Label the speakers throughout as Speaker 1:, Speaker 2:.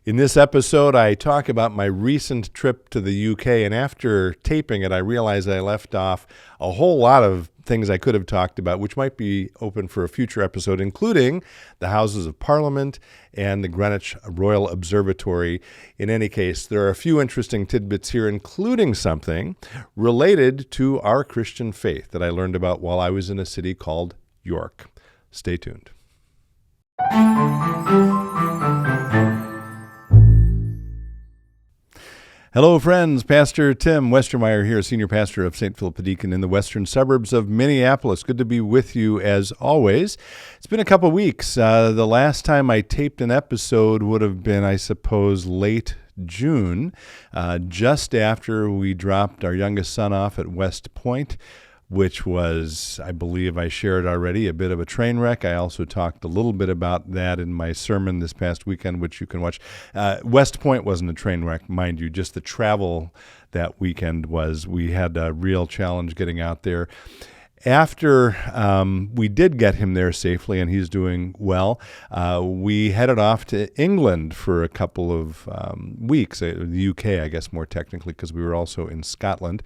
Speaker 1: In this episode, I talk about my recent trip to the UK, and after taping it, I realized I left off a whole lot of things I could have talked about, which might be open for a future episode, including the Houses of Parliament and the Greenwich Royal Observatory. In any case, there are a few interesting tidbits here, including something related to our Christian faith that I learned about while I was in a city called York. Stay tuned. Hello, friends. Pastor Tim Westermeyer here, Senior Pastor of St. Philip Deacon in the western suburbs of Minneapolis. Good to be with you as always. It's been a couple weeks. The last time I taped an episode would have been, I suppose, late June, just after we dropped our youngest son off at West Point, which was, I believe I shared already, a bit of a train wreck. I also talked a little bit about that in my sermon this past weekend, which you can watch. West Point wasn't a train wreck, mind you, just the travel that weekend was. We had a real challenge getting out there. After we did get him there safely, and he's doing well, we headed off to England for a couple of weeks, the UK, I guess, more technically, because we were also in Scotland.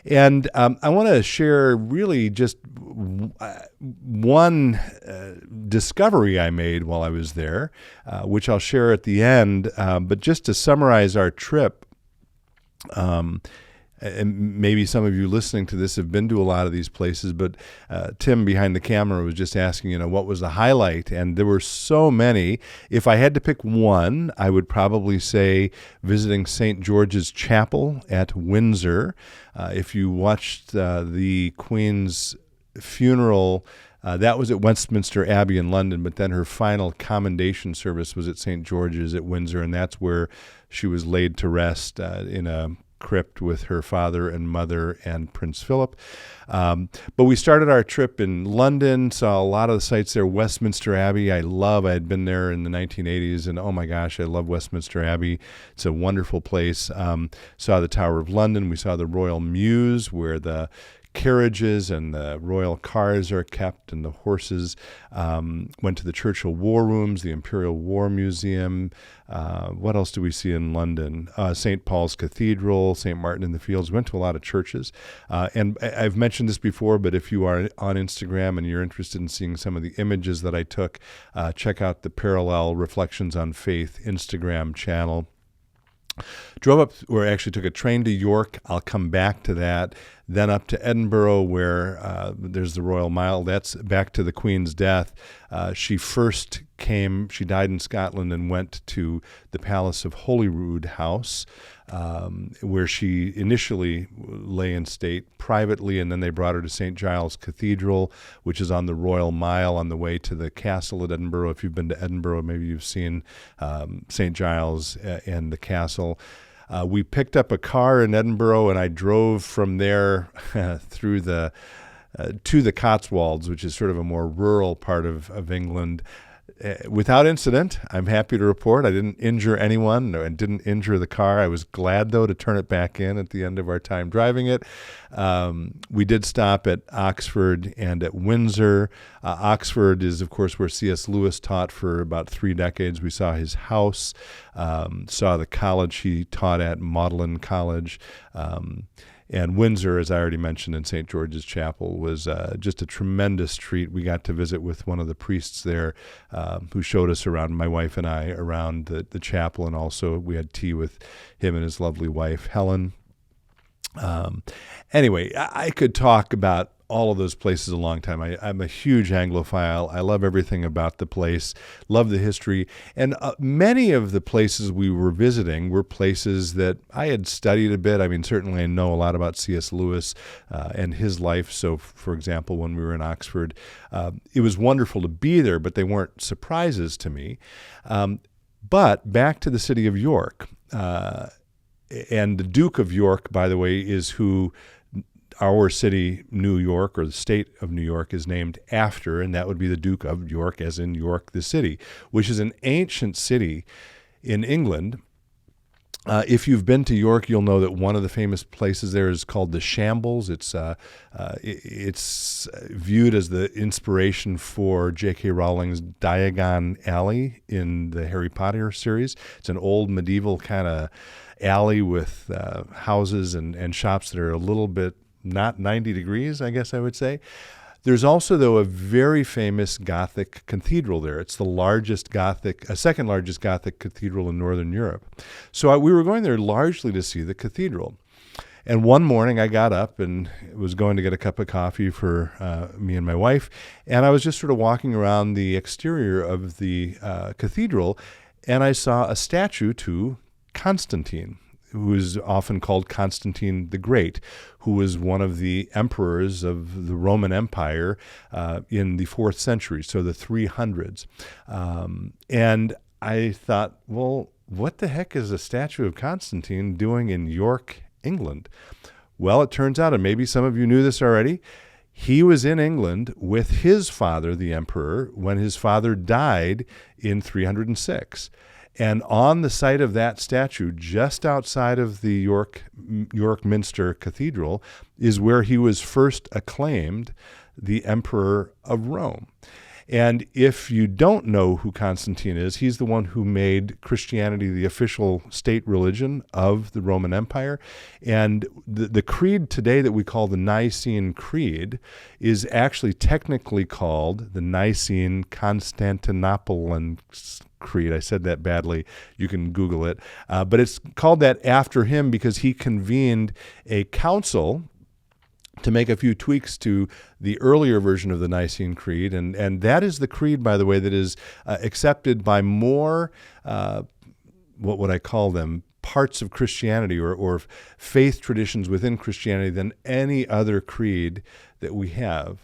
Speaker 1: And I want to share really just one discovery I made while I was there, which I'll share at the end. But just to summarize our trip, and maybe some of you listening to this have been to a lot of these places, but Tim behind the camera was just asking, what was the highlight? And there were so many. If I had to pick one, I would probably say visiting St. George's Chapel at Windsor. If you watched the Queen's funeral, that was at Westminster Abbey in London, but then her final commendation service was at St. George's at Windsor, and that's where she was laid to rest in a crypt with her father and mother and Prince Philip. But we started our trip in London, saw a lot of the sites there. Westminster Abbey, I had been there in the 1980s, and oh my gosh, I love Westminster Abbey. It's a wonderful place. Saw the Tower of London. We saw the Royal Mews, where the carriages and the royal cars are kept, and the horses. Went to the Churchill War Rooms, the Imperial War Museum. What else do we see in London? St. Paul's Cathedral, St. Martin in the Fields. Went to a lot of churches. And I've mentioned this before, but if you are on Instagram and you're interested in seeing some of the images that I took, check out the Parallel Reflections on Faith Instagram channel. Drove up, or actually took a train to York. I'll come back to that. Then up to Edinburgh, where there's the Royal Mile. That's back to the Queen's death. She died in Scotland and went to the Palace of Holyrood House, where she initially lay in state privately, and then they brought her to St. Giles Cathedral, which is on the Royal Mile on the way to the castle at Edinburgh. If you've been to Edinburgh, maybe you've seen St. Giles and the castle. We picked up a car in Edinburgh, and I drove from there through to the Cotswolds, which is sort of a more rural part of England. Without incident, I'm happy to report. I didn't injure anyone and didn't injure the car. I was glad, though, to turn it back in at the end of our time driving it. We did stop at Oxford and at Windsor. Oxford is, of course, where C.S. Lewis taught for about 3 decades. We saw his house, saw the college he taught at, Magdalen College. And Windsor, as I already mentioned, in St. George's Chapel was just a tremendous treat. We got to visit with one of the priests there who showed us around, my wife and I, around the chapel, and also we had tea with him and his lovely wife, Helen. Anyway, I could talk about all of those places a long time. I'm a huge Anglophile. I love everything about the place, love the history. And many of the places we were visiting were places that I had studied a bit. I mean, certainly I know a lot about C.S. Lewis and his life. So, for example, when we were in Oxford, it was wonderful to be there, but they weren't surprises to me. But back to the city of York. And the Duke of York, by the way, is who our city, New York, or the state of New York, is named after, and that would be the Duke of York, as in York, the city, which is an ancient city in England. If you've been to York, you'll know that one of the famous places there is called the Shambles. It's viewed as the inspiration for J.K. Rowling's Diagon Alley in the Harry Potter series. It's an old medieval kind of alley with houses and shops that are a little bit not 90 degrees, I guess I would say. There's also, though, a very famous Gothic cathedral there. It's the second largest Gothic cathedral in Northern Europe. So we were going there largely to see the cathedral. And one morning I got up and was going to get a cup of coffee for me and my wife. And I was just sort of walking around the exterior of the cathedral, and I saw a statue to Constantine, who is often called Constantine the Great, who was one of the emperors of the Roman Empire in the 4th century, so the 300s. And I thought, well, what the heck is a statue of Constantine doing in York, England? Well, it turns out, and maybe some of you knew this already, he was in England with his father, the emperor, when his father died in 306. And on the site of that statue, just outside of the York Minster Cathedral, is where he was first acclaimed the Emperor of Rome. And if you don't know who Constantine is, he's the one who made Christianity the official state religion of the Roman Empire. And the creed today that we call the Nicene Creed is actually technically called the Nicene Constantinopolitan Creed. I said that badly. You can Google it. But it's called that after him because he convened a council to make a few tweaks to the earlier version of the Nicene Creed. And that is the creed, by the way, that is accepted by more, what would I call them, parts of Christianity or faith traditions within Christianity than any other creed that we have.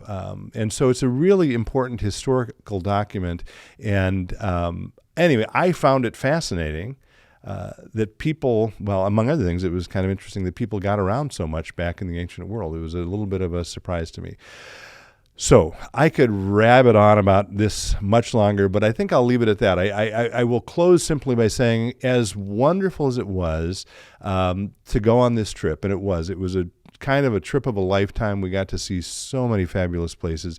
Speaker 1: And so it's a really important historical document. And anyway, I found it fascinating that people, well, among other things, it was kind of interesting that people got around so much back in the ancient world. It was a little bit of a surprise to me. So I could rabbit on about this much longer, but I think I'll leave it at that. I will close simply by saying, as wonderful as it was to go on this trip, and it was a kind of a trip of a lifetime. We got to see so many fabulous places.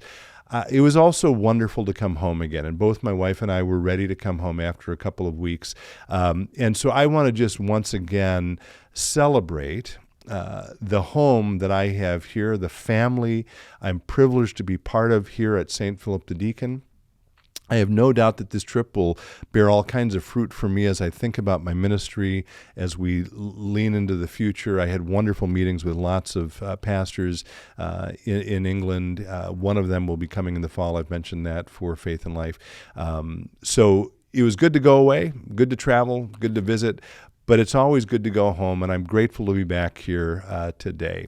Speaker 1: It was also wonderful to come home again, and both my wife and I were ready to come home after a couple of weeks. And so I want to just once again celebrate the home that I have here, the family I'm privileged to be part of here at St. Philip the Deacon. I have no doubt that this trip will bear all kinds of fruit for me as I think about my ministry, as we lean into the future. I had wonderful meetings with lots of pastors in England. One of them will be coming in the fall. I've mentioned that for Faith and Life. So it was good to go away, good to travel, good to visit, but it's always good to go home, and I'm grateful to be back here today.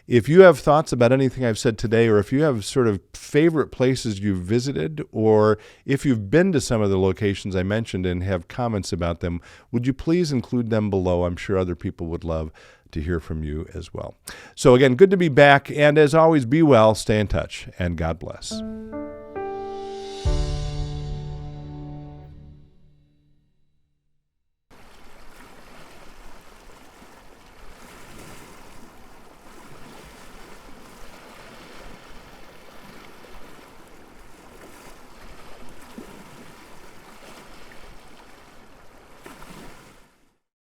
Speaker 1: If you have thoughts about anything I've said today, or if you have sort of favorite places you've visited, or if you've been to some of the locations I mentioned and have comments about them, would you please include them below? I'm sure other people would love to hear from you as well. So again, good to be back, and as always, be well, stay in touch, and God bless.